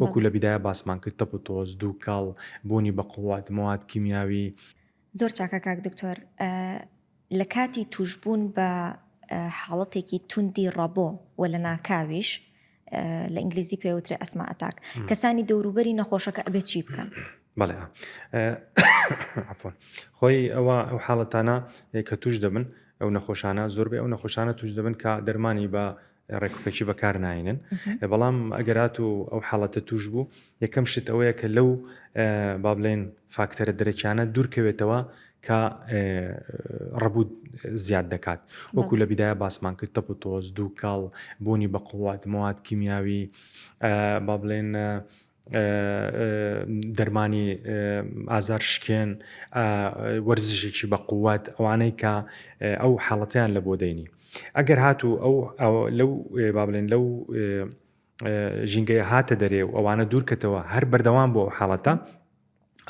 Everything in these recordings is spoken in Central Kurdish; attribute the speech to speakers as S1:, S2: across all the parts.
S1: وەکو لە بیدایە باسمان کرد تەپ و تۆز دووکەڵ بوونی بە قووات مواد کیمیاوی.
S2: زۆر چاکە کاک دکتۆر، لە کاتی توشبوون بە حاڵەتێکی توندی ڕەبۆ و لە ناکاویش لە ئینگلیزی پێوترێ ئەسما ئەتاک، کەسانی دەوروبەری نەخۆشەکە ئەبێ چی بکەن؟
S1: بەڵێ عفوا خۆی ئەو حاڵەتانە کە توش دەبن ئەو نەخۆشانە زۆربەی ئەو نەخۆشانە توش دەبن کە دەرمانی بە ڕێکوپێکی بەکار ناینن. بەڵام ئەگەرات و ئەو حاڵەتە توش بوو یەکەم شت ئەوەیە کە لەو با بڵێن فاکتەرە دەرەکیانە دوورکەوێتەوە کە ڕەبوو زیاد دەکات. وەکو لە بیدایە باسمان کرد تەپ و تۆز دووکەڵ بوونی بە قووات مواد کیمیاوی با بڵێن دەرمانی ئازار شکێن وەرزشێکی بە قووات ئەوانەی کە ئەو حاڵەتیان لە بۆ دەینی. ئەگەر هاتوو لەو با بڵێن لەو ژینگەیە هاتە دەرێ و ئەوانە دوورکەتەوە هەر بەردەوام بۆ حاڵەتە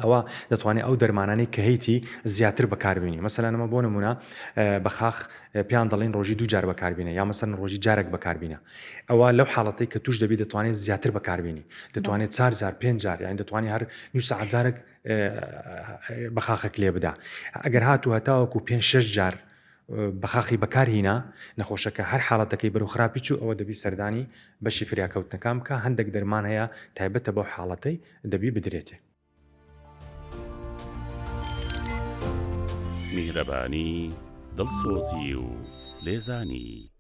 S1: ئەوە دەتوانێت ئەو دەرمانانی کە هەیتی زیاتر بەکاربیێنی. مەسەلەن ئەمە بۆ نمونە بەخاخ پیان دەڵێن ڕۆژی 2 جار بەکاربیێنە یا مەسەن ڕۆژی جارێک بەکاربیێنە. ئەوە لەو حاڵەتەی کە توش دەبی دەتوانێت زیاتر بەکاربیێنی، دەتوانێت 4 جار 5 جار یان دەتوانێت هەر نیو سەعات جارێک بەخاخێک لێ بدا. ئەگەر هاتوو هەتاوەکو 5-6 جار بەخاخی بەکارهینا نەخۆشەکە هەر حاڵەتەکەی بەرەو خراپی چوو ئەوە دەبی سەردانی بەشی فریاکەوتنەکان بکە. هەندێک دەرمان هەیە تایبەتە بەو حاڵەتەی دەبی بدرێتێ.
S3: میهرەبانی دڵسۆزی و لێزانی